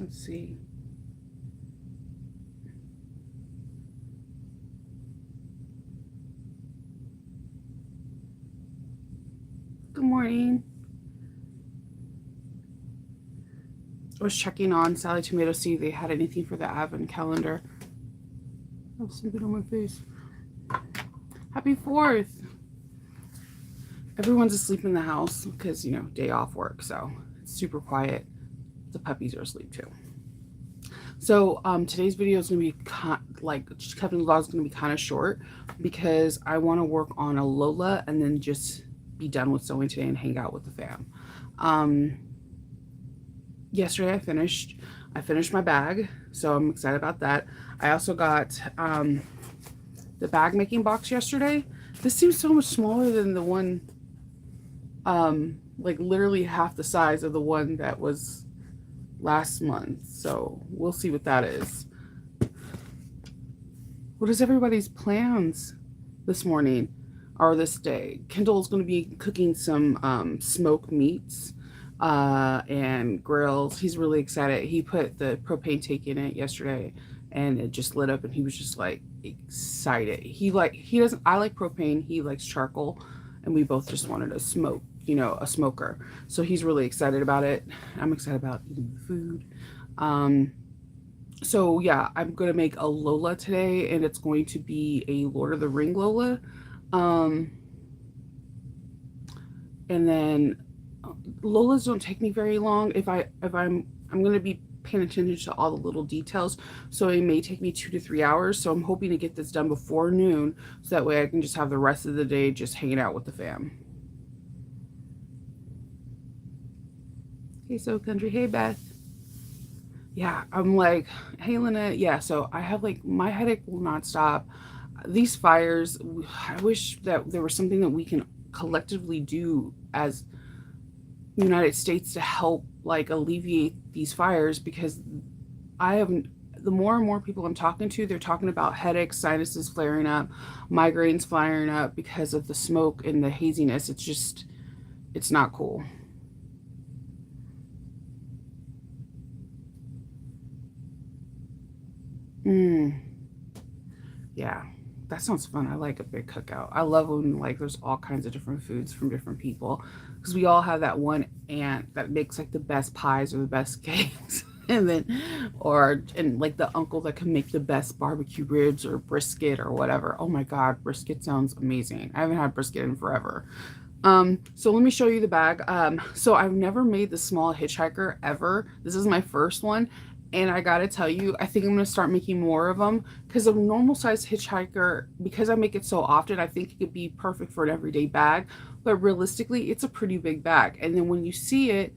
Let's see. Good morning. I was checking on Sally Tomato, see if they had anything for the advent calendar. I have something on my face. Happy 4th. Everyone's asleep in the house because, you know, day off work, so it's super quiet. The puppies are asleep too. So today's video is going to be Kevin's vlog is going to be kind of short because I want to work on a Lola and then just be done with sewing today and hang out with the fam. Yesterday I finished my bag, so I'm excited about that. I also got the bag making box yesterday. This seems so much smaller than the one, like literally half the size of the one that was last month. So we'll see what that is. What is everybody's plans this morning or this day? Kendall's going to be cooking some smoked meats and grills. He's really excited. He put the propane tank in it yesterday and it just lit up and he was just like excited. I like propane, he likes charcoal, and we both just wanted to smoke, you know, a smoker. So he's really excited about it. I'm excited about eating the food. So yeah, I'm gonna make a Lola today, and it's going to be a Lord of the Ring Lola. And then Lolas don't take me very long. I'm gonna be paying attention to all the little details, so it may take me 2 to 3 hours. So I'm hoping to get this done before noon, so that way I can just have the rest of the day just hanging out with the fam. Hey, So Country. Hey, Beth. Yeah, I'm like, hey, Lynette. Yeah, so I have like, my headache will not stop. These fires, I wish that there was something that we can collectively do as United States to help like alleviate these fires, because the more and more people I'm talking to, they're talking about headaches, sinuses flaring up, migraines flaring up because of the smoke and the haziness. It's not cool. Yeah, that sounds fun. I like a big cookout. I love when like there's all kinds of different foods from different people, because we all have that one aunt that makes like the best pies or the best cakes. And like the uncle that can make the best barbecue ribs or brisket or whatever. Oh my God, brisket sounds amazing. I haven't had brisket in forever. So let me show you the bag. So I've never made the small hitchhiker ever. This is my first one. And I gotta tell you, I think I'm gonna start making more of them, because a normal size hitchhiker, because I make it so often, I think it could be perfect for an everyday bag. But realistically, it's a pretty big bag. And then when you see it,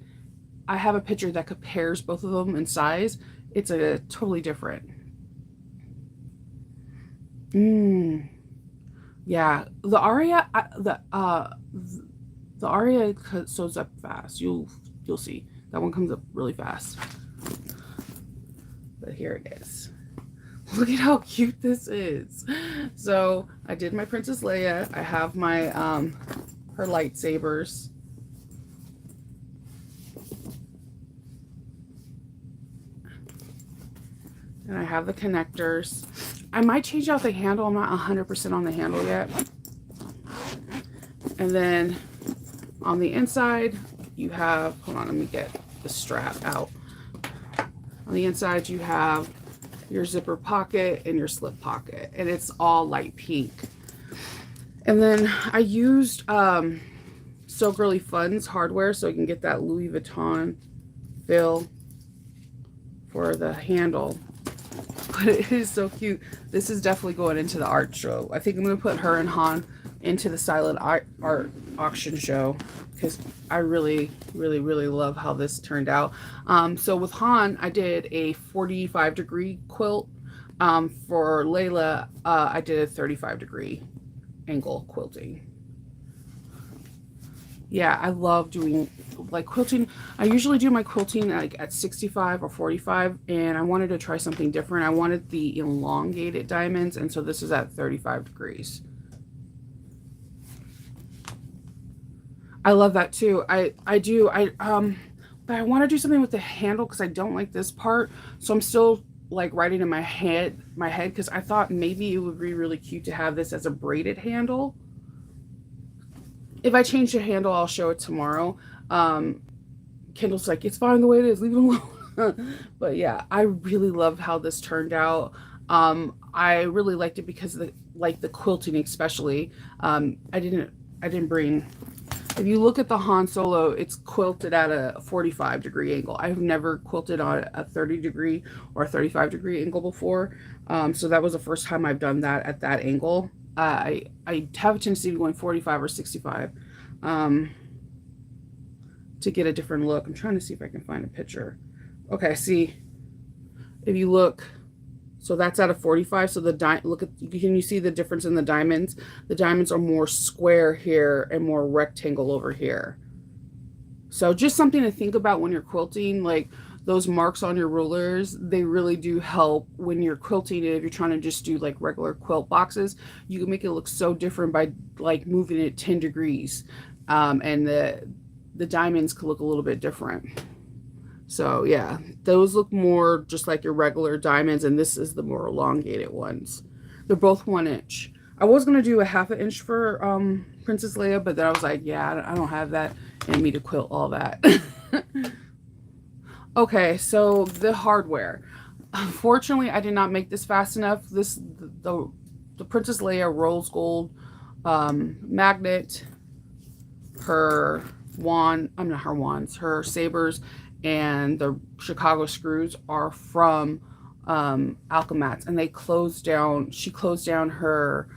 I have a picture that compares both of them in size. It's a totally different. Yeah, the Aria sews up fast. You'll see that one comes up really fast. But here it is. Look at how cute this is. So I did my Princess Leia. I have my her lightsabers. And I have the connectors. I might change out the handle. I'm not 100% on the handle yet. And then on the inside, you have, hold on, let me get the strap out. On the inside, you have your zipper pocket and your slip pocket, and it's all light pink. And then I used So Girly Fun's hardware, so I can get that Louis Vuitton fill for the handle. But it is so cute. This is definitely going into the art show. I think I'm going to put her and Han into the silent art auction show, because I really, really, really love how this turned out. So with Han, I did a 45-degree quilt. For Layla, I did a 35-degree angle quilting. Yeah, I love doing like quilting. I usually do my quilting like at 65 or 45, and I wanted to try something different. I wanted the elongated diamonds, and so this is at 35 degrees. I love that too. I do. but I want to do something with the handle because I don't like this part. So I'm still like writing in my head because I thought maybe it would be really cute to have this as a braided handle. If I change the handle, I'll show it tomorrow. Kendall's like, it's fine the way it is, leave it alone. But yeah, I really loved how this turned out. I really liked it because of the quilting, especially. I didn't bring. If you look at the Han Solo, it's quilted at a 45-degree angle. I've never quilted on a 30-degree or a 35-degree angle before. So that was the first time I've done that at that angle. I have a tendency to going 45 or 65 to get a different look. I'm trying to see if I can find a picture. Okay, see, if you look, so that's at a 45. So can you see the difference in the diamonds? The diamonds are more square here and more rectangle over here. So just something to think about when you're quilting, like those marks on your rulers, they really do help when you're quilting it. If you're trying to just do like regular quilt boxes, you can make it look so different by like moving it 10 degrees. And the diamonds could look a little bit different. So yeah, those look more just like your regular diamonds, and this is the more elongated ones. They're both 1 inch. I was gonna do a 1/2 inch for Princess Leia, but then I was like, yeah, I don't have that in me to quilt all that. Okay, so the hardware. Unfortunately, I did not make this fast enough. The Princess Leia rose gold magnet, her wand, I'm not her wands, her sabers, and the Chicago screws are from Alchemats, and they closed down. She closed down her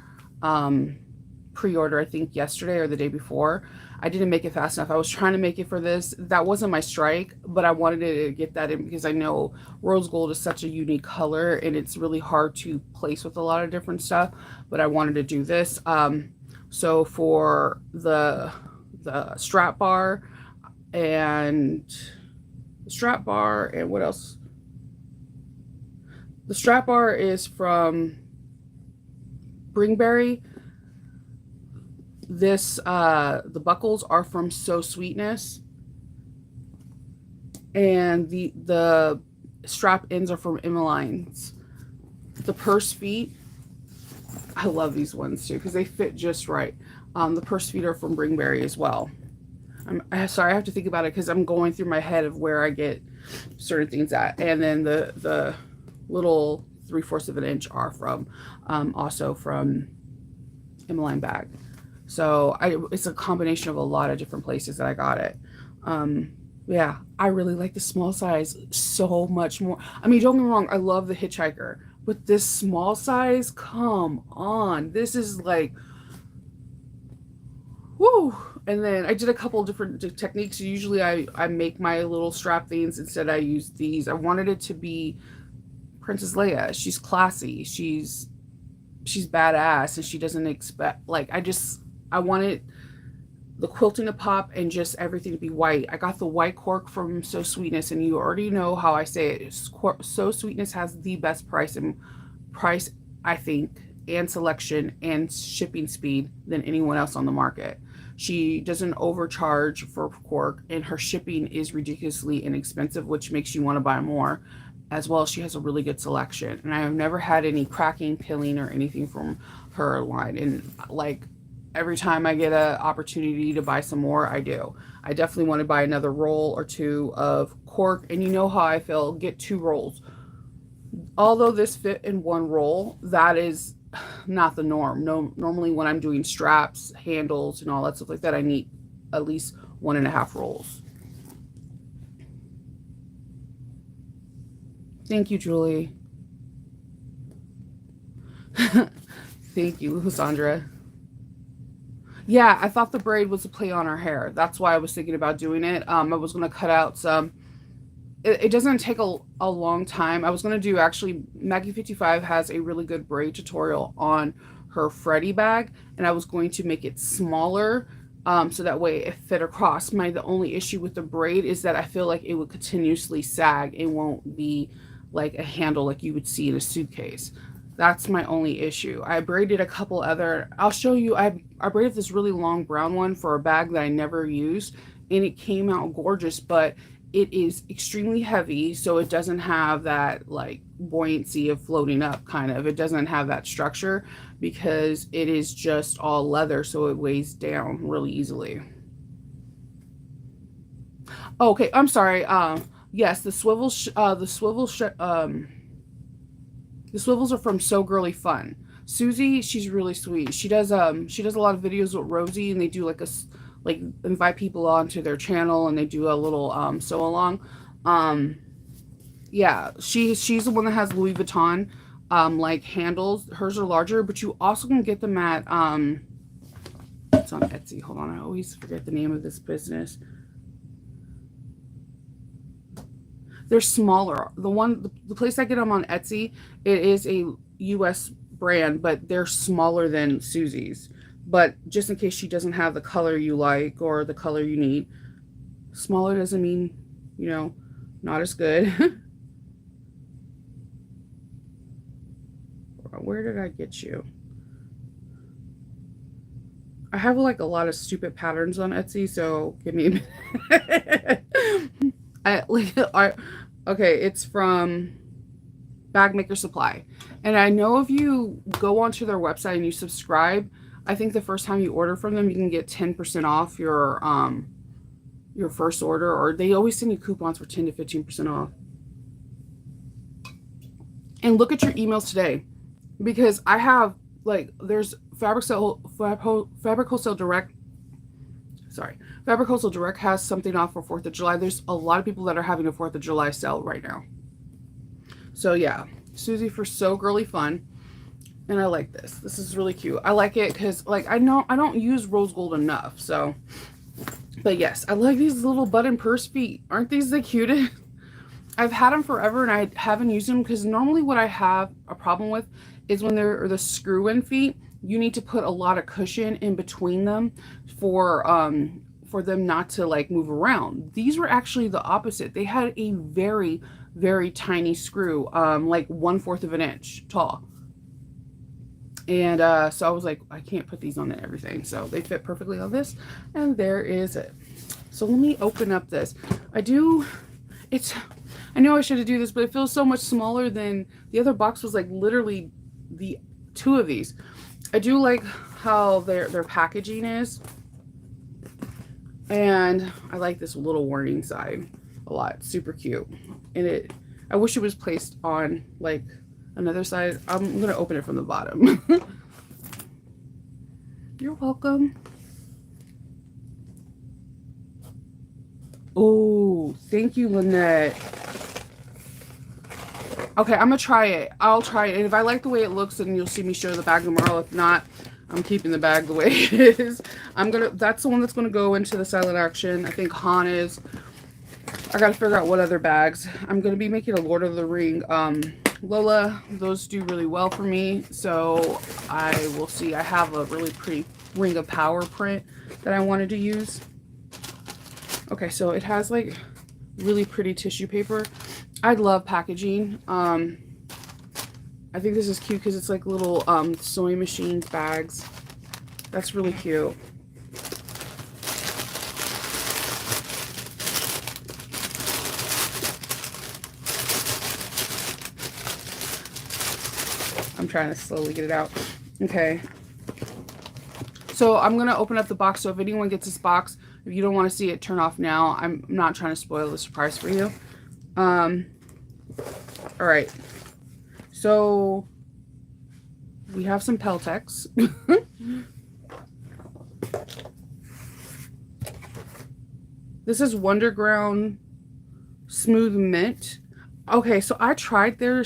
pre-order, I think yesterday or the day before. I didn't make it fast enough. I was trying to make it for this. That wasn't my strike, but I wanted to get that in because I know rose gold is such a unique color and it's really hard to place with a lot of different stuff, but I wanted to do this. So for the strap bar and what else? The strap bar is from Bringberry. This the buckles are from So Sweetness, and the strap ends are from Emmeline's. The purse feet, I love these ones too because they fit just right. The purse feet are from Bringberry as well. I'm sorry, I have to think about it because I'm going through my head of where I get certain things at. And then the little 3/4 of an inch are from also from Emmeline bag. So it's a combination of a lot of different places that I got it. Yeah, I really like the small size so much more. I mean, don't get me wrong, I love the Hitchhiker, but this small size, come on. This is like, whoo. And then I did a couple of different techniques. Usually I make my little strap things. Instead, I use these. I wanted it to be Princess Leia. She's classy. She's badass, and she doesn't expect, like, I wanted the quilting to pop and just everything to be white. I got the white cork from So Sweetness, and you already know how I say it. So Sweetness has the best price, I think, and selection and shipping speed than anyone else on the market. She doesn't overcharge for cork, and her shipping is ridiculously inexpensive, which makes you want to buy more. As well, she has a really good selection, and I have never had any cracking, pilling, or anything from her line. And like every time I get an opportunity to buy some more, I do. I definitely want to buy another roll or two of cork, and you know how I feel. Get 2 rolls. Although this fit in 1 roll, that is not the norm. No, normally when I'm doing straps, handles, and all that stuff like that, I need at least 1.5 rolls. Thank you, Julie. Thank you, Sandra. Yeah, I thought the braid was a play on her hair. That's why I was thinking about doing it. I was going to cut out some. It doesn't take a long time. I was going to do, actually, Maggie55 has a really good braid tutorial on her Freddy bag, and I was going to make it smaller so that way it fit across. The only issue with the braid is that I feel like it would continuously sag. It won't be like a handle like you would see in a suitcase. That's my only issue. I braided a couple other, I'll show you, I braided this really long brown one for a bag that I never used, and it came out gorgeous, but it is extremely heavy, so it doesn't have that like buoyancy of floating up kind of. It doesn't have that structure because it is just all leather, so it weighs down really easily. Okay, I'm sorry. Yes, the swivels are from So Girly Fun. Susie, she's really sweet. She does a lot of videos with Rosie, and they do like like invite people onto their channel, and they do a little sew along. Yeah, she's the one that has Louis Vuitton like handles. Hers are larger, but you also can get them at it's on Etsy. Hold on, I always forget the name of this business. They're smaller. The place I get them on Etsy, it is a US brand, but they're smaller than Susie's. But just in case she doesn't have the color you like or the color you need, smaller doesn't mean, you know, not as good. Where did I get you? I have like a lot of stupid patterns on Etsy, so give me a minute. Okay, it's from Bag Maker Supply. And I know if you go onto their website and you subscribe, I think the first time you order from them, you can get 10% off your first order, or they always send you coupons for 10 to 15% off. And look at your emails today, because I have like, there's Fabric Wholesale Direct. Sorry, Fabric Wholesale Direct has something off for 4th of July. There's a lot of people that are having a 4th of July sale right now. So yeah, Susie for So Girly Fun. And I like this. This is really cute. I like it because like I know I don't use rose gold enough. So, but yes, I like these little button purse feet. Aren't these the cutest? I've had them forever and I haven't used them because normally what I have a problem with is when they're the screw-in feet. You need to put a lot of cushion in between them for them not to like move around. These were actually the opposite. They had a very, very tiny screw, like 1/4 of an inch tall. And so I was like, I can't put these on everything. So they fit perfectly on this. And there is it. So let me open up this. I know I should do this, but it feels so much smaller than the other box was like literally the 2 of these. I do like how their packaging is. And I like this little warning sign a lot. Super cute. And I wish it was placed on like another side. I'm going to open it from the bottom. You're welcome. Oh, thank you, Lynette. Okay, I'm going to try it. I'll try it. And if I like the way it looks, then you'll see me show the bag tomorrow. If not, I'm keeping the bag the way it is. That's the one that's going to go into the silent action. I think Han is. I got to figure out what other bags. I'm going to be making a Lord of the Ring Lola. Those do really well for me, so I will see. I have a really pretty Ring of Power print that I wanted to use. Okay, so it has like really pretty tissue paper. I love packaging. I think this is cute because it's like little sewing machines bags. That's really cute. I'm trying to slowly get it out. Okay. So I'm going to open up the box. So if anyone gets this box, if you don't want to see it, turn off now. I'm not trying to spoil the surprise for you. All right. So we have some Peltex. This is Wonderground Smooth Mint. Okay, so I tried their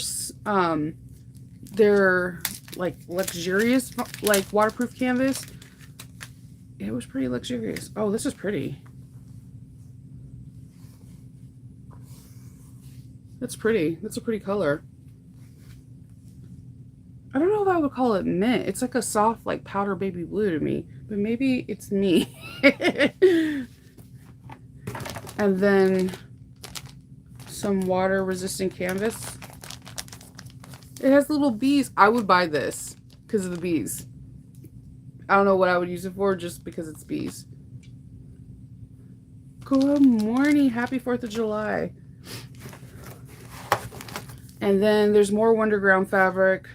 like luxurious like waterproof canvas. It was pretty luxurious. Oh, this is pretty. That's pretty. That's a pretty color. I don't know if I would call it mint. It's like a soft, like powder baby blue to me, but maybe it's me. And then some water resistant canvas. It has little bees. I would buy this because of the bees. I don't know what I would use it for, just because it's bees. Good morning. Happy 4th of July. And then there's more Wonderground fabric.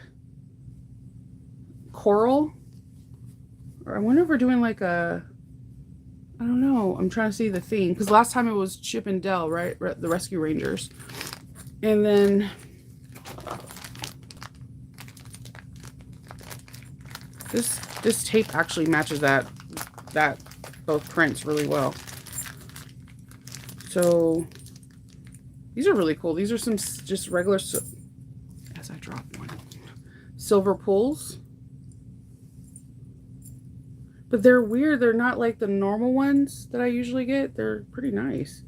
Coral. Or I wonder if we're doing like a, I don't know. I'm trying to see the theme. Because last time it was Chip and Dale, right? The Rescue Rangers. And then this tape actually matches that both prints really well. So these are really cool. These are some just regular, as I drop one, silver pulls. But they're weird. They're not like the normal ones that I usually get. They're pretty nice.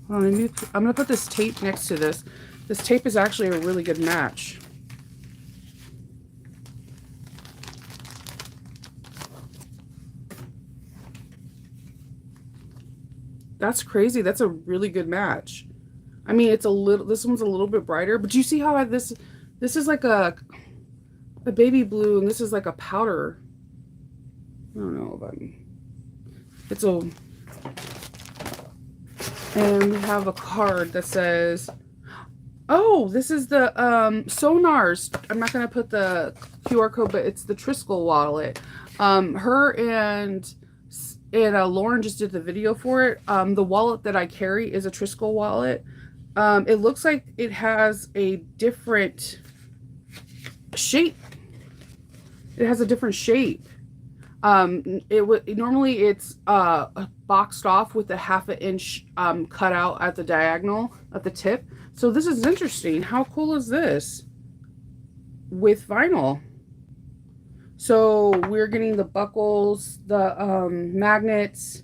Hold on, I'm going to put this tape next to this. This tape is actually a really good match. That's crazy. That's a really good match. I mean, it's a little, this one's a little bit brighter, but do you see how this is like a baby blue and this is like a powder. I don't know about me. It's a, and we have a card that says, oh, this is the Sonars. I'm not going to put the QR code, but it's the Triskel wallet. Her and Lauren just did the video for it. The wallet that I carry is a Triskel wallet. It looks like it has a different shape. It has a different shape. Normally it's boxed off with a 1/2 inch cut out at the diagonal at the tip. So this is interesting. How cool is this? With vinyl. So we're getting the buckles, the magnets,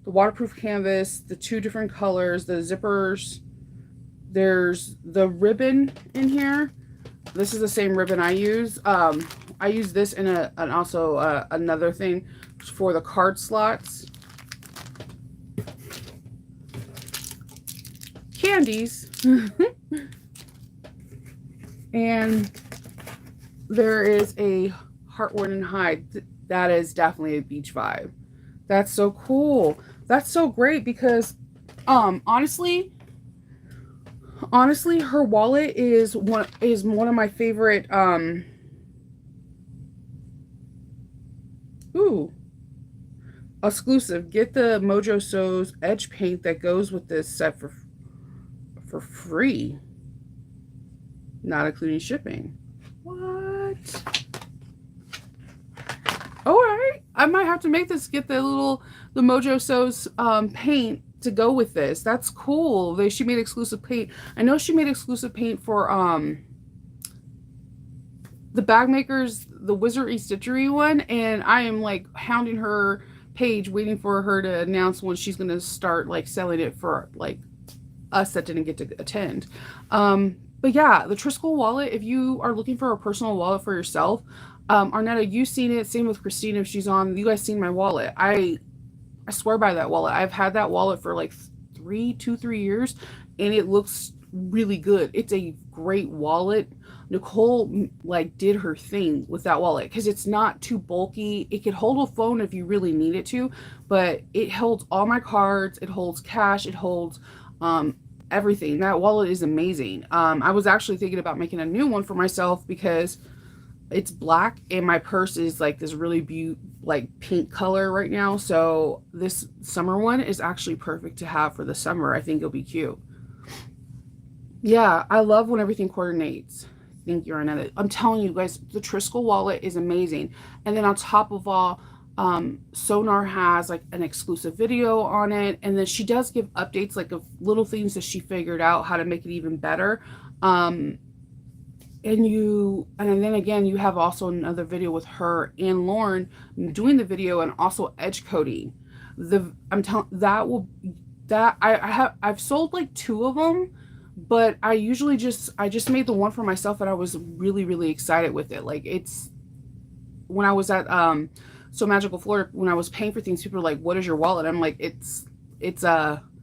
the waterproof canvas, the 2 different colors, the zippers. There's the ribbon in here. This is the same ribbon I use. I use this in and also another thing for the card slots. Candies. And there is a Heartworn and Hide. That is definitely a beach vibe. That's so cool. That's so great because honestly her wallet is one of my favorite exclusive. Get the Mojo Sews edge paint that goes with this set for free, not including shipping. What? All right, I might have to make this, get the Mojo Sews paint to go with this. That's cool. She made exclusive paint. I know she made exclusive paint for the Bag Makers, the Wizardry Stitchery one, and I am like hounding her page waiting for her to announce when she's going to start like selling it for like us that didn't get to attend. But yeah, the Triskel wallet, if you are looking for a personal wallet for yourself, Arnetta, you've seen it. Same with Christina if she's on. You guys seen my wallet. I swear by that wallet. I've had that wallet for like 3 years, and it looks really good. It's a great wallet. Nicole like did her thing with that wallet because it's not too bulky. It could hold a phone if you really need it to, but it holds all my cards. It holds cash. It holds everything. That wallet is amazing. I was actually thinking about making a new one for myself because it's black and my purse is like this really like pink color right now. So this summer one is actually perfect to have for the summer. I think it'll be cute. Yeah, I love when everything coordinates. Thank you, Arnetta. I'm telling you guys, the Triskel wallet is amazing. And then on top of all, Sonar has like an exclusive video on it. And then she does give updates like of little things that she figured out how to make it even better. And then again, you have also another video with her and Lauren doing the video and also edge coding. I've sold like 2 of them, but I just made the one for myself and I was really, really excited with it. Like when I was at So Magical Florida, when I was paying for things, people were like, what is your wallet? I'm like, it's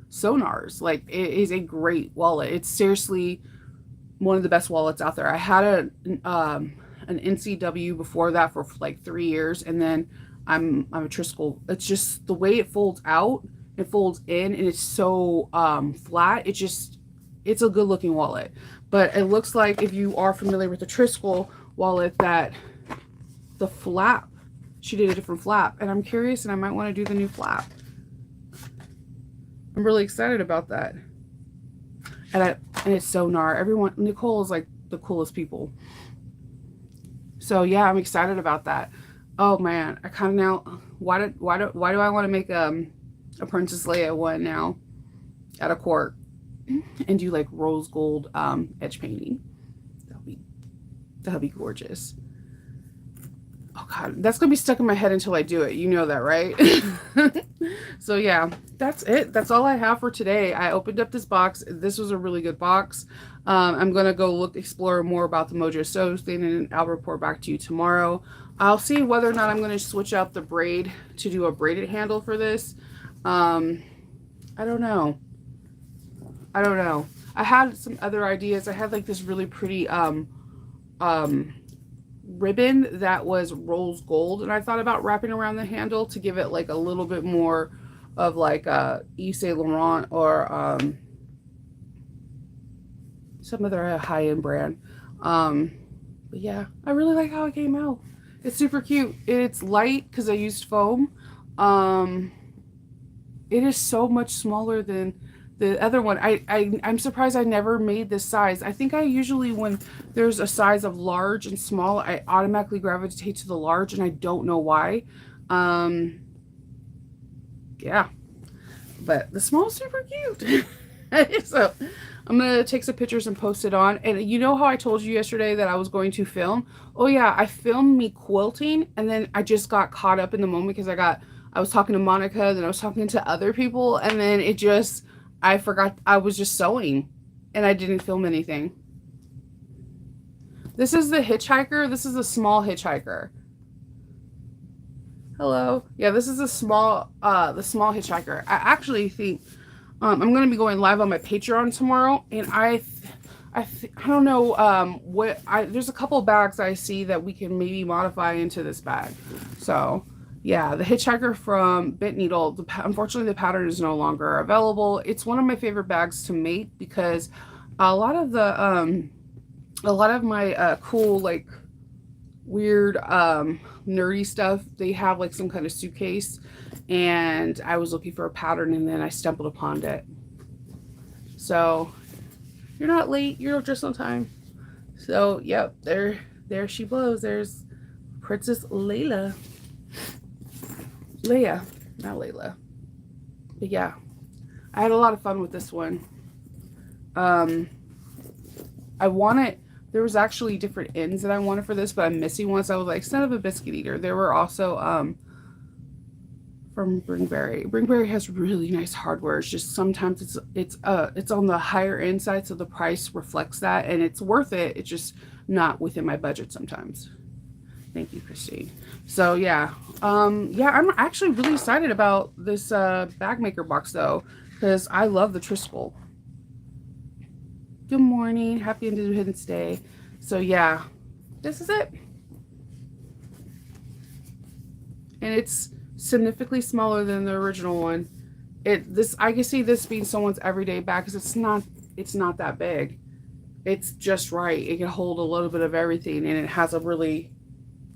Sonar's. Like, it is a great wallet. It's seriously one of the best wallets out there. I had an NCW before that for like 3 years, and then I'm a Triskel. It's just the way it folds out, it folds in, and it's so flat. It's a good looking wallet. But it looks like, if you are familiar with the Triskel wallet, that the flap, she did a different flap, and I'm curious, and I might want to do the new flap. I'm really excited about that. And it's so gnar. Nicole is like the coolest people. So yeah, I'm excited about that. Oh man, I kind of now, why do I want to make a Princess Leia one now at a court and do like rose gold edge painting? That'll be gorgeous. Oh god, that's gonna be stuck in my head until I do it. You know that, right? So yeah, that's it. That's all I have for today. I opened up this box. This was a really good box. I'm gonna go explore more about the Mojo Sews thing, and I'll report back to you tomorrow. I'll see whether or not I'm gonna switch out the braid to do a braided handle for this. I don't know. I had some other ideas. I had like this really pretty ribbon that was rose gold, and I thought about wrapping around the handle to give it like a little bit more of like Yves Saint Laurent or some other high-end brand. But yeah, I really like how it came out. It's super cute. It's light because I used foam. It is so much smaller than the other one. I'm surprised I never made this size. I think I usually, when there's a size of large and small, I automatically gravitate to the large, and I don't know why. Yeah, but the small is super cute. So I'm gonna take some pictures and post it on. And you know how I told you yesterday that I was going to film? Oh yeah, I filmed me quilting, and then I just got caught up in the moment because I was talking to Monica, then I was talking to other people, and then I forgot I was just sewing, and I didn't film anything. This is the hitchhiker. This is a small hitchhiker. Hello. Yeah, this is the small hitchhiker. I actually think I'm going to be going live on my Patreon tomorrow, and I don't know there's a couple bags I see that we can maybe modify into this bag. So yeah, the hitchhiker from Bent Needle. Unfortunately, the pattern is no longer available. It's one of my favorite bags to make because a lot of my cool, like weird nerdy stuff, they have like some kind of suitcase, and I was looking for a pattern, and then I stumbled upon it. So you're not late, you're just on time. So yep, there she blows. There's Princess Leia, not Layla. But yeah, I had a lot of fun with this one. There was actually different ends that I wanted for this, but I'm missing one, so I was like, son of a biscuit eater. There were also from Bringberry. Bringberry has really nice hardware. It's just sometimes it's on the higher end side, so the price reflects that, and it's worth it. It's just not within my budget sometimes. Thank you, Christine. So yeah, I'm actually really excited about this bag maker box though, because I love the Triskel. Good morning, happy Independence Day. So yeah, this is it, and it's significantly smaller than the original one. I can see this being someone's everyday bag because it's not that big. It's just right. It can hold a little bit of everything, and it has a really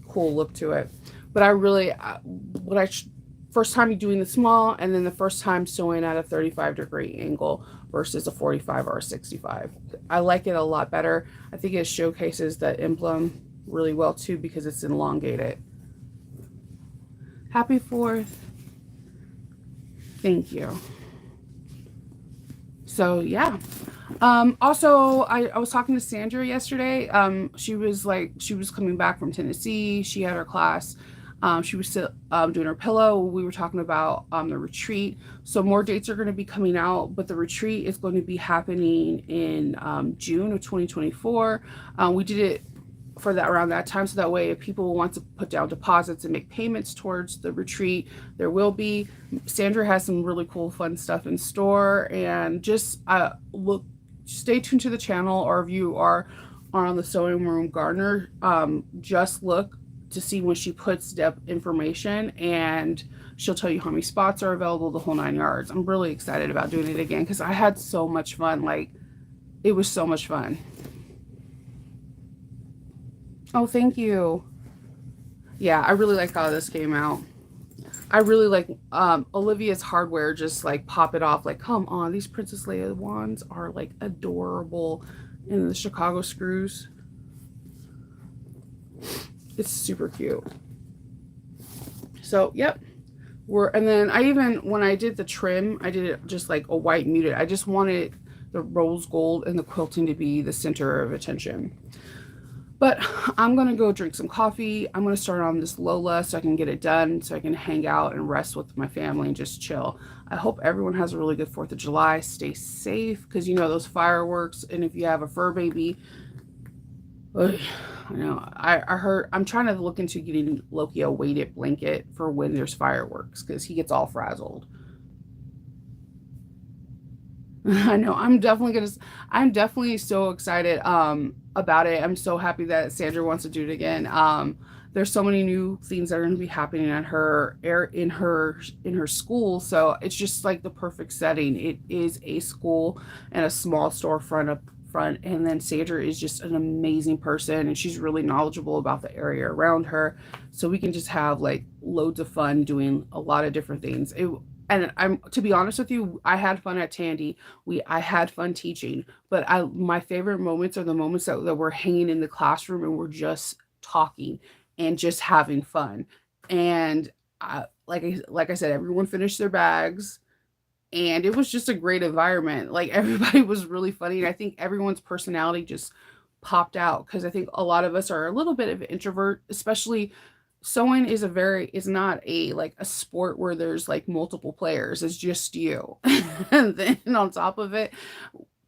cool look to it. But I really, first time doing the small, and then the first time sewing at a 35-degree angle versus a 45 or a 65. I like it a lot better. I think it showcases the emblem really well too because it's elongated. Happy 4th. Thank you. So yeah. Also, I was talking to Sandra yesterday. She was coming back from Tennessee. She had her class. She was still doing her pillow. We were talking about the retreat. So more dates are going to be coming out, but the retreat is going to be happening in June of 2024. We did it for that around that time, so that way if people want to put down deposits and make payments towards the retreat, there will be. Sandra has some really cool fun stuff in store, and just stay tuned to the channel, or if you are on the Sewing Room Gardener, just look to see when she puts depth information, and she'll tell you how many spots are available, the whole 9 yards. I'm really excited about doing it again because I had so much fun. Like, it was so much fun. Oh, thank you. Yeah, I really like how this came out. I really like Olivia's hardware, just like pop it off. Like, come on, these Princess Leia wands are like adorable. And the Chicago screws. It's super cute. So, yep. And then I even, when I did the trim, I did it just like a white muted. I just wanted the rose gold and the quilting to be the center of attention. But I'm going to go drink some coffee. I'm going to start on this Lola so I can get it done, so I can hang out and rest with my family and just chill. I hope everyone has a really good 4th of July. Stay safe, because you know those fireworks, and if you have a fur baby, I know, I heard, I'm trying to look into getting Loki a weighted blanket for when there's fireworks, because he gets all frazzled. I know, I'm definitely so excited about it. I'm so happy that Sandra wants to do it again. There's so many new things that are going to be happening at her in her school, so it's just like the perfect setting. It is a school and a small storefront up front, and then Sandra is just an amazing person, and she's really knowledgeable about the area around her, so we can just have like loads of fun doing a lot of different things. And I'm, to be honest with you, I had fun at Tandy. I had fun teaching, but my favorite moments are the moments that we're hanging in the classroom and we're just talking and just having fun. And like I said, everyone finished their bags, and it was just a great environment. Like, everybody was really funny, and I think everyone's personality just popped out, because I think a lot of us are a little bit of an introvert, especially sewing is not a like a sport where there's like multiple players. It's just you. And then on top of it,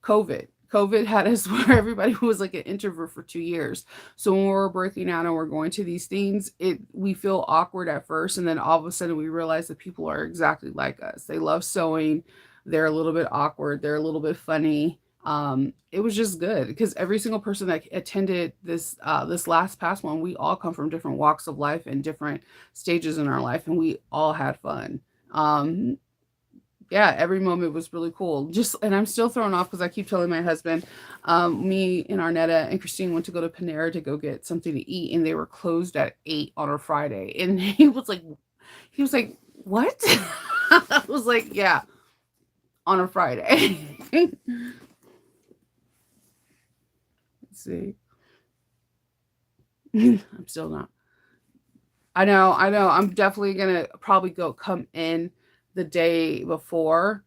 COVID had us where everybody was like an introvert for 2 years. So when we're breaking out and we're going to these things, we feel awkward at first, and then all of a sudden we realize that people are exactly like us. They love sewing. They're a little bit awkward. They're a little bit funny. It was just good because every single person that attended this last past one, we all come from different walks of life and different stages in our life, and we all had fun. Um, yeah, every moment was really cool. And I'm still thrown off because I keep telling my husband, me and Arnetta and Christine went to go to Panera to go get something to eat, and they were closed at 8 on a Friday. And he was like, what? I was like, yeah, on a Friday. Let's see. I'm still not. I know. I'm definitely gonna probably come in the day before,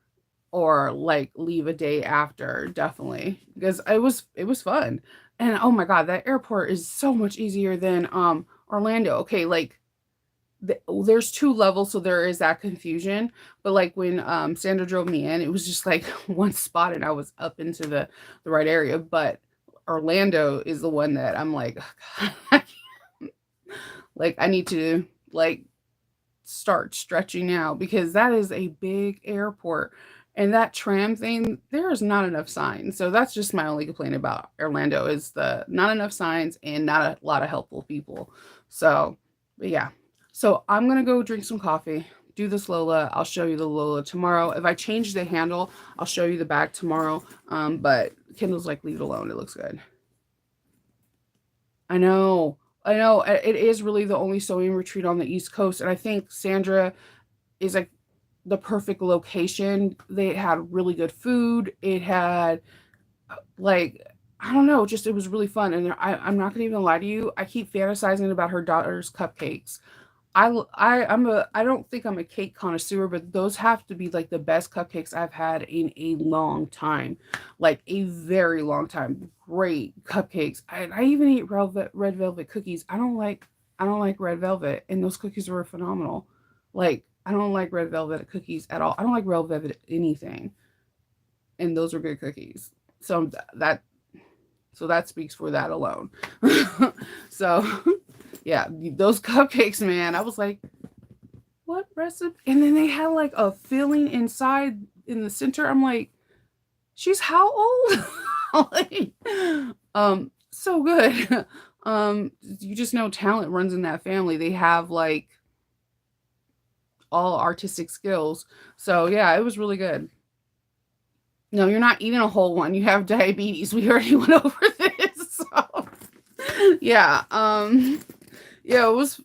or like leave a day after, definitely, because it was fun. And oh my god, that airport is so much easier than Orlando. Okay, like there's 2 levels, so there is that confusion. But like when Sandra drove me in, it was just like one spot, and I was up into the right area. But Orlando is the one that I'm like, oh god, like I need to like start stretching out, because that is a big airport. And that tram thing, there is not enough signs. So that's just my only complaint about Orlando, is the not enough signs and not a lot of helpful people. So, but yeah. So I'm gonna go drink some coffee, do this Lola. I'll show you the Lola tomorrow. If I change the handle, I'll show you the bag tomorrow. But Kendall's like, leave it alone. It looks good. I know. I know. It is really the only sewing retreat on the East Coast. And I think Sandra is like the perfect location. They had really good food. It had like, I don't know, just it was really fun. And I'm not gonna even lie to you. I keep fantasizing about her daughter's cupcakes. I don't think I'm a cake connoisseur, but those have to be like the best cupcakes I've had in a long time, like a very long time. Great cupcakes. I even eat red velvet cookies. I don't like red velvet, and those cookies were phenomenal. Like, I don't like red velvet cookies at all. I don't like red velvet anything, and those were good cookies. So that speaks for that alone. So yeah, those cupcakes, man. I was like, what recipe? And then they had like a filling inside in the center. I'm like, she's how old? Like, so good. You just know talent runs in that family. They have like all artistic skills. So yeah, it was really good. No, you're not eating a whole one. You have diabetes. We already went over this. So yeah. Yeah, it was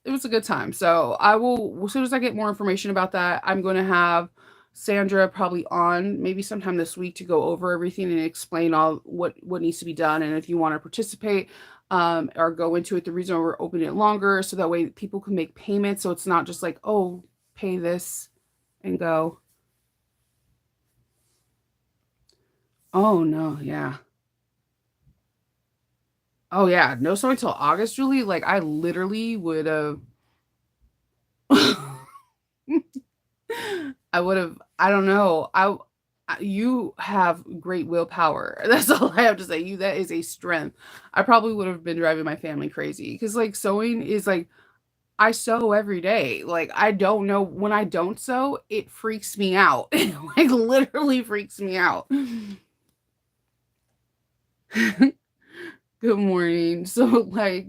a good time. So I will, as soon as I get more information about that, I'm going to have Sandra probably on maybe sometime this week to go over everything and explain all what needs to be done. And if you want to participate or go into it, the reason we're opening it longer so that way people can make payments. So it's not just like, oh, pay this and go. Oh no, yeah. Oh yeah, no sewing until August, Julie. Like I literally would have I would have, I don't know. You have great willpower. That's all I have to say. That is a strength. I probably would have been driving my family crazy because like sewing is like I sew every day. Like I don't know when I don't sew, it freaks me out. It like literally freaks me out. Good morning. So like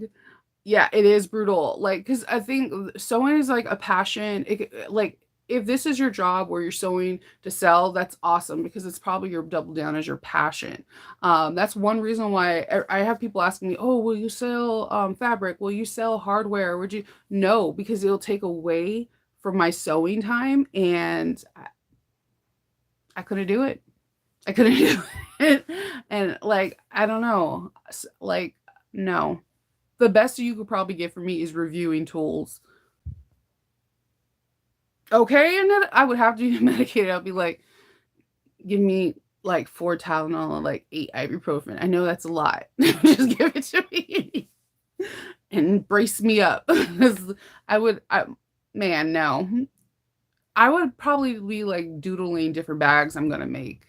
yeah, it is brutal. Like, cause I think sewing is like a passion. Like, if this is your job where you're sewing to sell, that's awesome because it's probably your double down as your passion. That's one reason why I have people asking me, "Oh, will you sell fabric? Will you sell hardware? Would you?" No, because it'll take away from my sewing time, and I couldn't do it. I couldn't do it, and like I don't know, like no. The best you could probably get from me is reviewing tools. Okay, and then I would have to be medicated. I'll be like, give me like 4 Tylenol and like 8 ibuprofen. I know that's a lot. Just give it to me and brace me up. 'Cause man, no. I would probably be like doodling different bags I'm gonna make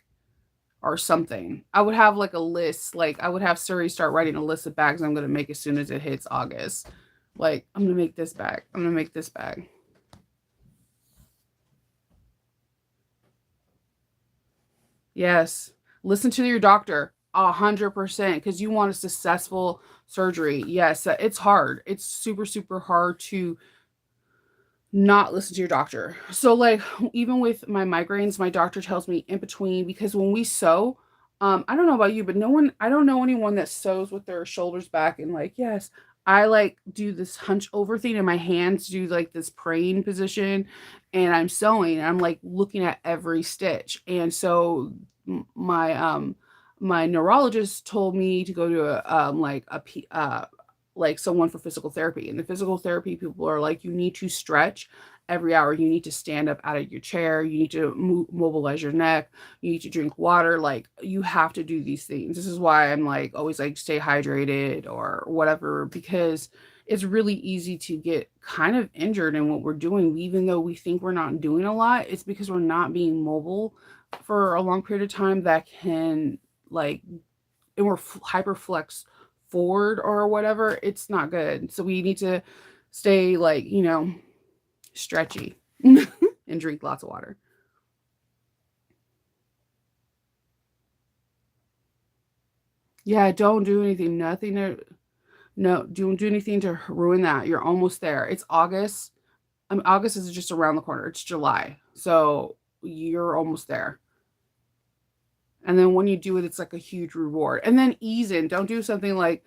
or something. I would have like a list. Like I would have Suri start writing a list of bags I'm gonna make as soon as it hits August. Like I'm gonna make this bag. I'm gonna make this bag. Yes. Listen to your doctor 100% because you want a successful surgery. Yes, it's hard. It's super, super hard to not listen to your doctor. So, like, even with my migraines, my doctor tells me in between because when we sew, I don't know about you, but I don't know anyone that sews with their shoulders back and like, yes, I like do this hunch over thing and my hands do like this praying position and I'm sewing and I'm like looking at every stitch. And so my neurologist told me to go to like someone for physical therapy. And the physical therapy people are like, you need to stretch every hour. You need to stand up out of your chair. You need to mobilize your neck. You need to drink water. Like you have to do these things. This is why I'm like always like stay hydrated or whatever, because it's really easy to get kind of injured in what we're doing, even though we think we're not doing a lot. It's because we're not being mobile for a long period of time that can like and we're hyperflex forward or whatever, it's not good. So we need to stay like, stretchy and drink lots of water. Yeah, don't do anything. Nothing to no, don't do anything to ruin that. You're almost there. It's August. August is just around the corner. It's July. So you're almost there. And then when you do it, it's like a huge reward. And then ease in. Don't do something like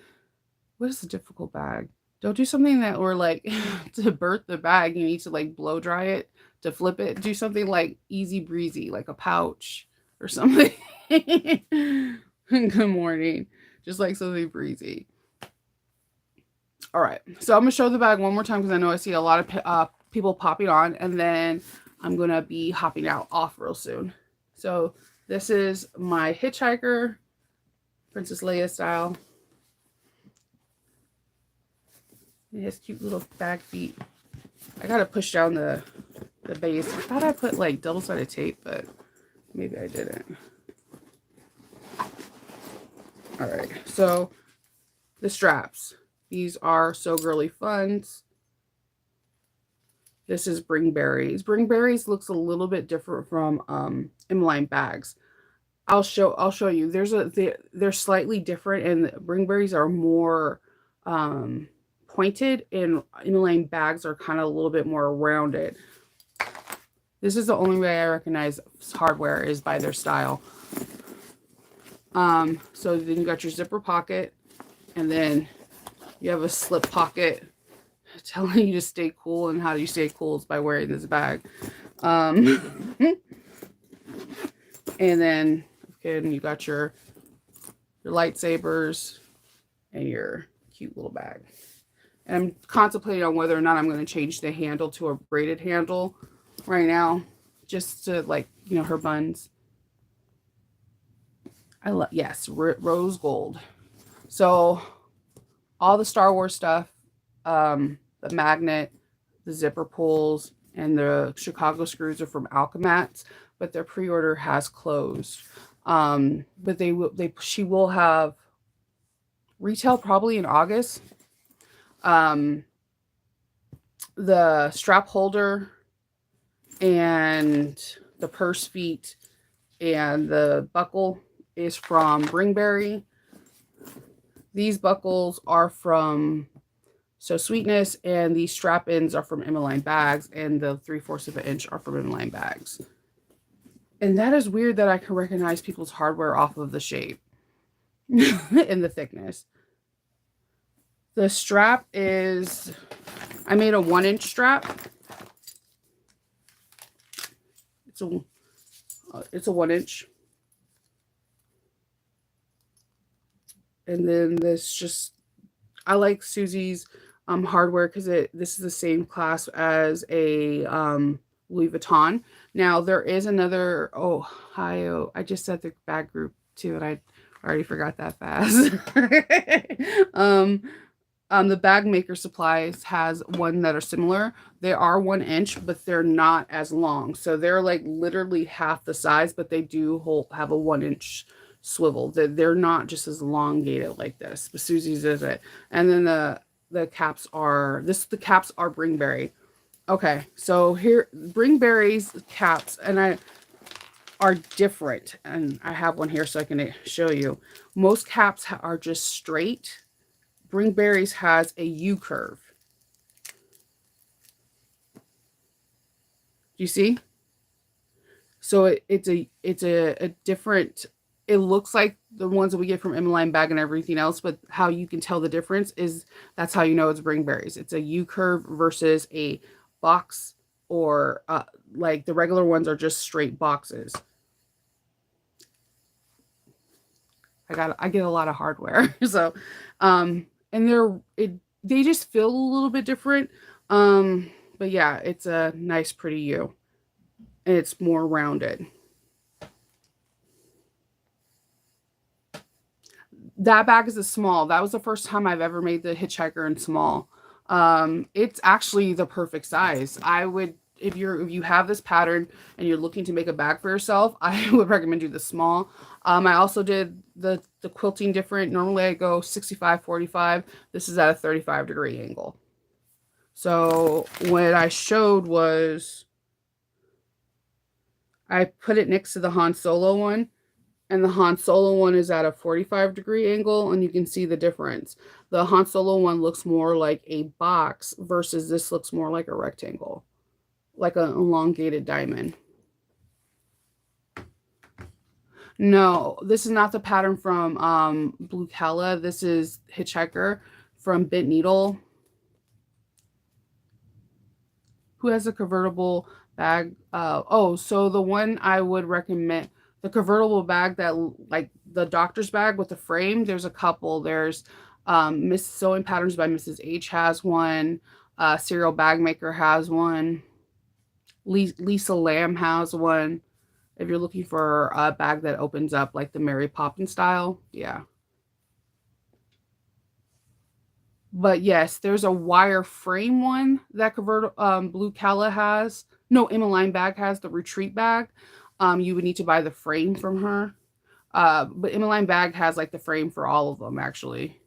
what is the difficult bag? Don't do something that or like to birth the bag, you need to like blow dry it to flip it. Do something like easy breezy, like a pouch or something. Good morning. Just like something breezy. All right. So I'm gonna show the bag one more time because I know I see a lot of people popping on, and then I'm gonna be hopping out off real soon. So this is my hitchhiker, Princess Leia style. It has cute little bag feet. I gotta push down the base. I thought I put like double-sided tape, but maybe I didn't. All right, so the straps. These are So Girly Funds. This is Bring Berries. Bring Berries looks a little bit different from Emmeline bags. I'll show you. They're slightly different, and Bring Berries are more pointed, and Emaline bags are kind of a little bit more rounded. This is the only way I recognize hardware is by their style. So then you got your zipper pocket, and then you have a slip pocket telling you to stay cool, and how do you stay cool is by wearing this bag. And then again, you got your lightsabers and your cute little bag. And I'm contemplating on whether or not I'm going to change the handle to a braided handle right now, just to, like, you know, her buns. I love, yes, rose gold. So all the Star Wars stuff, the magnet, the zipper pulls, and the Chicago screws are from Alchemats, but their pre-order has closed. But she will have retail probably in August. The strap holder and the purse feet and the buckle is from Bringberry. These buckles are from So Sweetness, and these strap ins are from Emaline Bags, and the 3/4 of an inch are from Emaline Bags. And that is weird that I can recognize people's hardware off of the shape and the thickness. The strap is, I made a 1-inch strap. It's a 1-inch. And then this just, I like Susie's hardware because this is the same class as a Louis Vuitton. Now there is another Ohio. I just said the bag group too, and I already forgot that fast. The Bag Maker Supplies has one that are similar. They are 1-inch, but they're not as long. So they're like literally half the size, but they do have a 1-inch swivel. They're not just as elongated like this, but Susie's is it. And then the caps are Bringberry. Okay, so here Bringberry's caps are different, and I have one here so I can show you. Most caps are just straight. Bringberry's has a U curve. Do you see? So it's a different. It looks like the ones that we get from Emaline Bag and everything else, but how you can tell the difference is that's how you know it's Bringberry's. It's a U curve versus a box, or like the regular ones are just straight boxes. I get a lot of hardware, so and they just feel a little bit different. But yeah, it's a nice pretty U, and it's more rounded. That bag is a small. That was the first time I've ever made the Hitchhiker in small. It's actually the perfect size. I would, if you have this pattern and you're looking to make a bag for yourself, I would recommend you the small. I also did the quilting different. Normally I go 65-45. This is at a 35-degree angle. So what I showed was I put it next to the Han Solo one. And the Han Solo one is at a 45-degree angle, and you can see the difference. The Han Solo one looks more like a box versus this looks more like a rectangle, like an elongated diamond. No, this is not the pattern from Blue Calla. This is Hitchhiker from Bent Needle, who has a convertible bag. So the one I would recommend, the convertible bag that, like the doctor's bag with the frame, there's a couple. There's Miss Sewing Patterns by Mrs. H has one. Serial Bag Maker has one. Lisa Lamb has one. If you're looking for a bag that opens up like the Mary Poppins style, yeah. But yes, there's a wire frame one that Blue Calla has. No, Emaline Bag has the retreat bag. You would need to buy the frame from her. But Emaline Bag has like the frame for all of them, actually.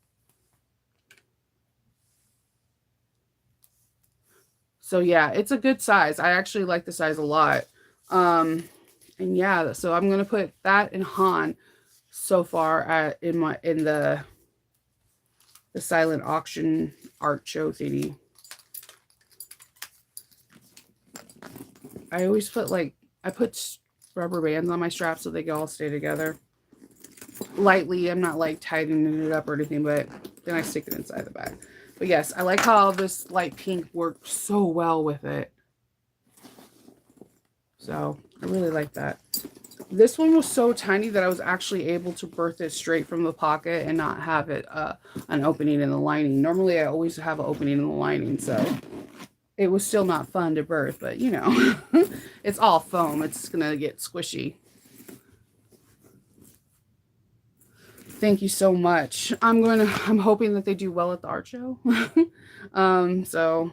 So yeah, it's a good size. I actually like the size a lot. And yeah, so I'm gonna put that in Han so far in the the silent auction art show thingy. I always put like, I put rubber bands on my straps so they can all stay together. Lightly, I'm not like tightening it up or anything, but then I stick it inside the bag. But yes, I like how this light pink works so well with it. So I really like that. This one was so tiny that I was actually able to birth it straight from the pocket and not have it an opening in the lining. Normally I always have an opening in the lining, so it was still not fun to birth, but you know, it's all foam. It's gonna get squishy. Thank you so much. I'm hoping that they do well at the art show. So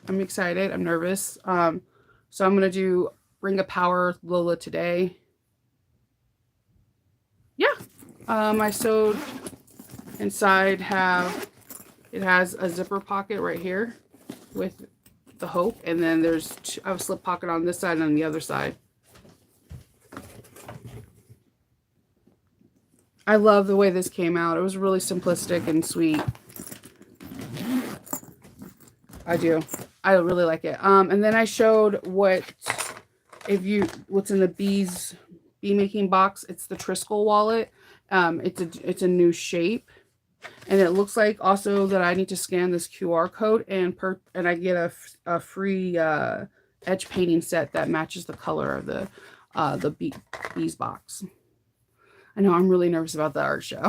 I'm excited. I'm nervous. So I'm gonna do Ring of Power Lola today. Yeah. I sewed inside it has a zipper pocket right here with the Hope, and then there's a slip pocket on this side and on the other side. I love the way this came out. It was really simplistic and sweet. I do. I really like it. And then I showed what's in the bee making box. It's the Triskel wallet. It's a new shape, and it looks like also that I need to scan this QR code and I get a free edge painting set that matches the color of the bees box. I know I'm really nervous about the art show.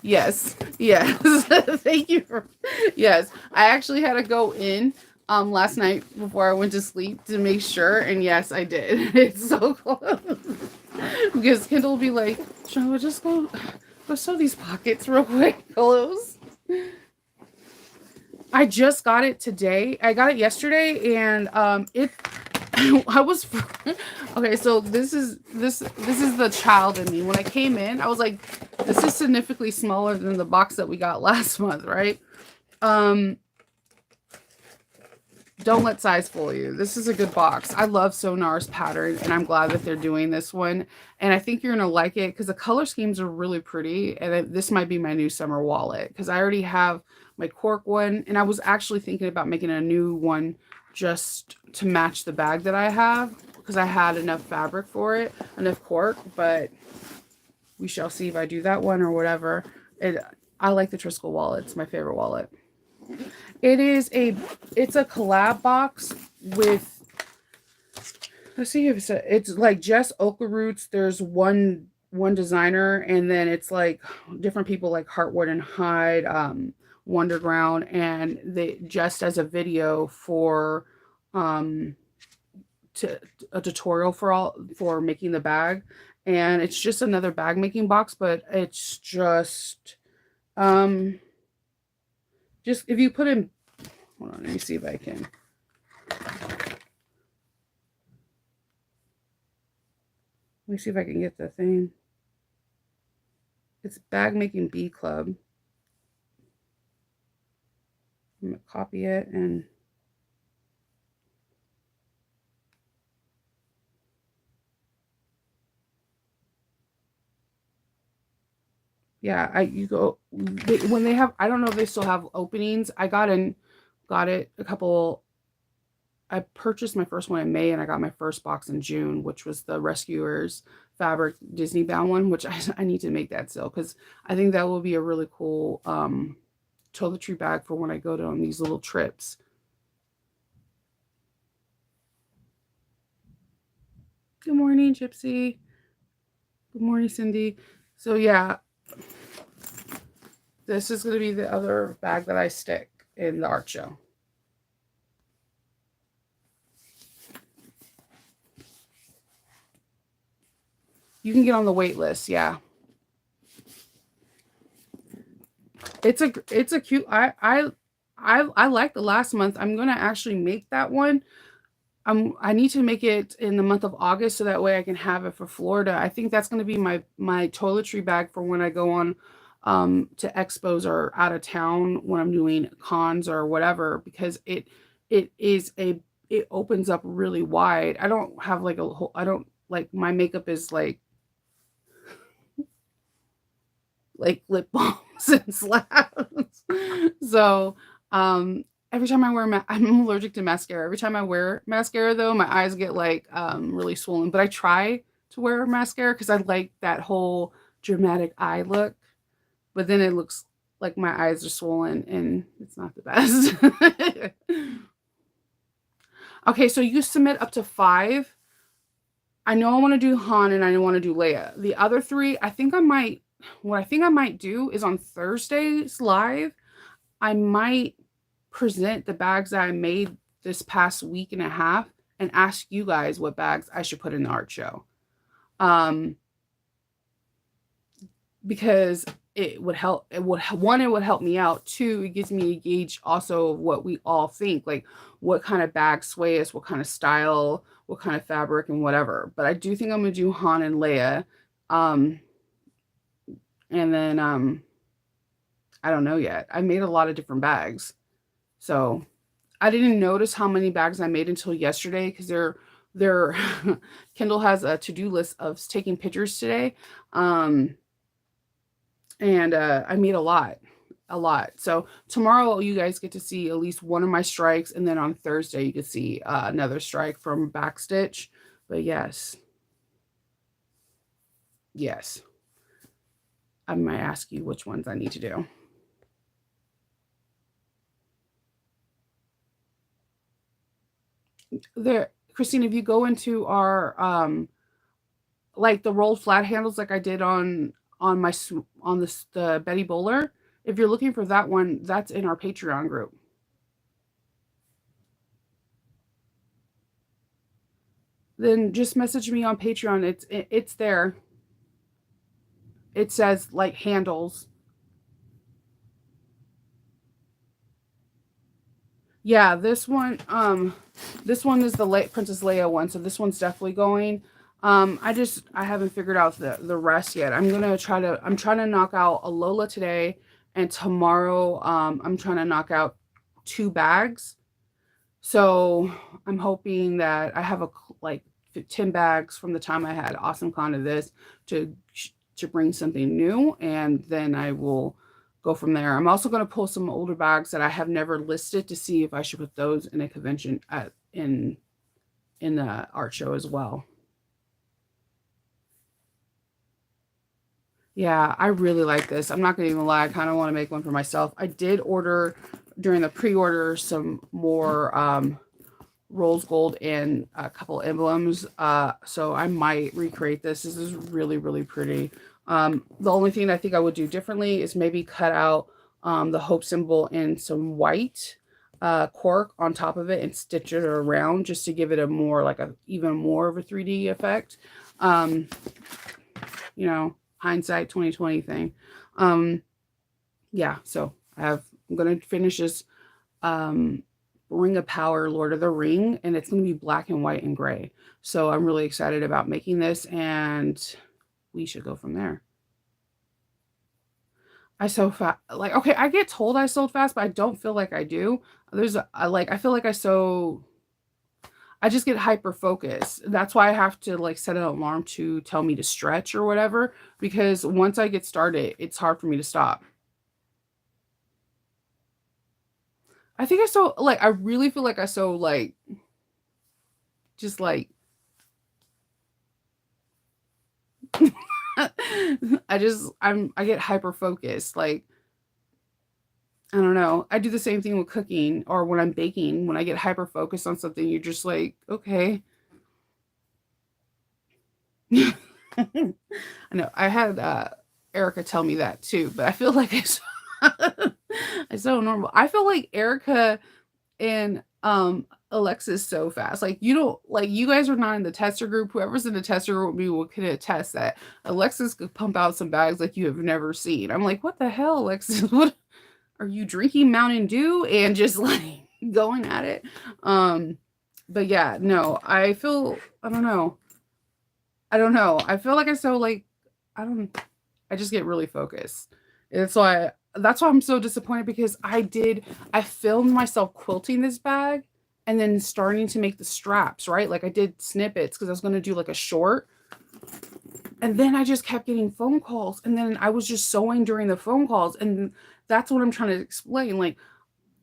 Yes. Thank you for, yes. I actually had to go in last night before I went to sleep to make sure, and yes, I did. It's so close. Because Kendall will be like, shall we just go sew these pockets real quick? Close. I just got it today. I got it yesterday, and I was okay. So this is the child in me. When I came in, I was like, this is significantly smaller than the box that we got last month, right? Don't let size fool you. This is a good box. I love Sonar's pattern, and I'm glad that they're doing this one. And I think you're gonna like it because the color schemes are really pretty. And this might be my new summer wallet because I already have my cork one, and I was actually thinking about making a new one just to match the bag that I have because I had enough fabric for it, enough cork. But we shall see if I do that one or whatever. I like the Triskel wallet. It's my favorite wallet. It's a collab box with, let's see if it's like Jess Ochre Roots. There's one designer, and then it's like different people like Heartwood and Hyde, Wonderground, and they just as a video for a tutorial for making the bag. And it's just another bag making box, but it's just if you put in, hold on, let me see if I can. Let me see if I can get the thing. It's Bag Making Bee Club. I'm going to copy it and yeah, when they have, I don't know if they still have openings. I got it a couple, I purchased my first one in May, and I got my first box in June, which was the Rescuers fabric Disney bound one, which I need to make that still because I think that will be a really cool toiletry bag for when I go on these little trips. Good morning, Gypsy. Good morning, Cindy. So yeah, this is going to be the other bag that I stick in the art show. You can get on the wait list, yeah. It's a cute, I like the last month. I'm gonna actually make that one. I need to make it in the month of August so that way I can have it for Florida. I think that's gonna be my toiletry bag for when I go on to expos or out of town when I'm doing cons or whatever, because it opens up really wide. I don't have like I don't like, my makeup is like like lip balms and slabs. So, every time I wear I'm allergic to mascara. Every time I wear mascara though, my eyes get like really swollen. But I try to wear mascara because I like that whole dramatic eye look. But then it looks like my eyes are swollen and it's not the best. Okay, so you submit up to 5. I know I want to do Han and I want to do Leia. The other 3, what I think I might do is on Thursday's live, I might present the bags that I made this past week and a half and ask you guys what bags I should put in the art show. Because it would help. It would help me out. 2, it gives me a gauge also of what we all think, like what kind of bag sway us, what kind of style, what kind of fabric, and whatever. But I do think I'm gonna do Han and Leia, and then I don't know yet. I made a lot of different bags, so I didn't notice how many bags I made until yesterday because they're Kindle has a to-do list of taking pictures today. And I made a lot. So tomorrow you guys get to see at least one of my strikes, and then on Thursday you can see another strike from Backstitch. But yes, I might ask you which ones I need to do. There, Christine, if you go into our like the rolled flat handles, like I did on the Betty Bowler. If you're looking for that one, that's in our Patreon group. Then just message me on Patreon. It's there. It says like handles. Yeah, this one is the Princess Leia one, so this one's definitely going. I haven't figured out the rest yet. I'm trying to knock out a Lola today, and tomorrow I'm trying to knock out 2 bags. So I'm hoping that I have like 10 bags from the time I had Awesome Con to this to bring something new, and then I will go from there. I'm also going to pull some older bags that I have never listed to see if I should put those in a convention in the art show as well. Yeah, I really like this. I'm not gonna even lie, I kind of want to make one for myself. I did order during the pre-order some more rose gold and a couple emblems. So I might recreate this. This is really, really pretty. The only thing I think I would do differently is maybe cut out the hope symbol in some white cork on top of it and stitch it around just to give it even more of a 3D effect. You know, hindsight 2020 thing. Yeah, so I'm gonna finish this Ring of Power Lord of the Ring, and it's gonna be black and white and gray. So I'm really excited about making this, and we should go from there. I so fast, like, okay, I get told I sold fast, but I don't feel like I do. I feel like I just get hyper focused. That's why I have to like set an alarm to tell me to stretch or whatever, because once I get started, it's hard for me to stop. I think I really feel like I sew like just like I get hyper focused. Like, I don't know. I do the same thing with cooking or when I'm baking. When I get hyper focused on something, you're just like, okay. I know. I had Erica tell me that too, but I feel like I so normal. I feel like Erica and Alexis so fast. Like you don't like you guys are not in the tester group. Whoever's in the tester group with me will can attest that Alexis could pump out some bags like you have never seen. I'm like, what the hell, Alexis? What are you drinking Mountain Dew and just like going at it? But yeah, no, I don't know. I feel like I just get really focused. And that's why I'm so disappointed because I filmed myself quilting this bag and then starting to make the straps, right? Like I did snippets because I was going to do like a short. And then I just kept getting phone calls, and then I was just sewing during the phone calls, and that's what I'm trying to explain. Like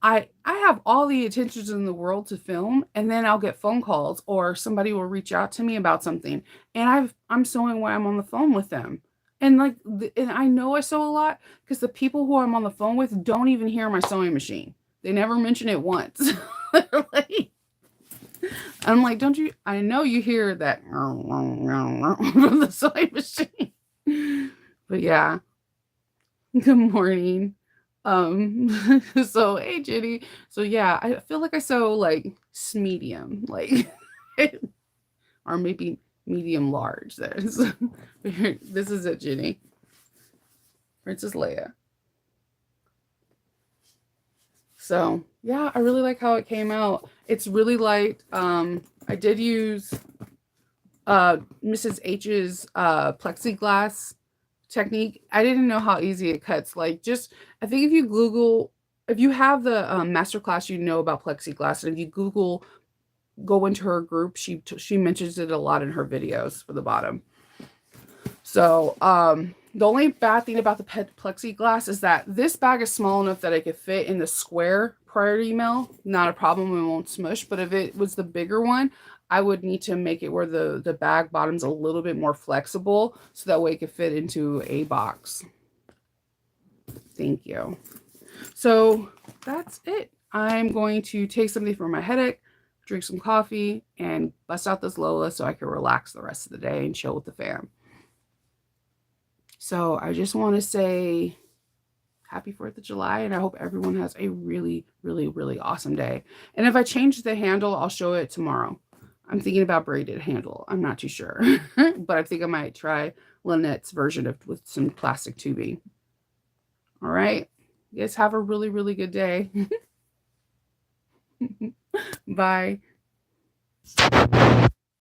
I have all the intentions in the world to film, and then I'll get phone calls or somebody will reach out to me about something, and I'm sewing while I'm on the phone with them. And like and I know I sew a lot because the people who I'm on the phone with don't even hear my sewing machine. They never mention it once. Like, I'm like, don't you? I know you hear that from the sewing machine. But yeah, good morning. So hey Jenny. So yeah, I feel like I sew like medium, like or maybe medium large. There's this is it, Jenny. Princess Leia. So yeah, I really like how it came out. It's really light. I did use Mrs. H's plexiglass technique. I didn't know how easy it cuts. Like just I think if you Google, if you have the masterclass, you know about plexiglass, and if you Google, go into her group, she mentions it a lot in her videos for the bottom. So the only bad thing about the plexiglass is that this bag is small enough that I could fit in the square priority mail. Not a problem, it won't smush. But if it was the bigger one, I would need to make it where the bag bottom's a little bit more flexible so that way it could fit into a box. Thank you. So that's it. I'm going to take something for my headache, drink some coffee, and bust out this Lola so I can relax the rest of the day and chill with the fam. So I just want to say happy 4th of July, and I hope everyone has a really, really, really awesome day. And if I change the handle, I'll show it tomorrow. I'm thinking about braided handle. I'm not too sure, but I think I might try Lynette's version of with some plastic tubing. All right. You guys have a really, really good day. Bye.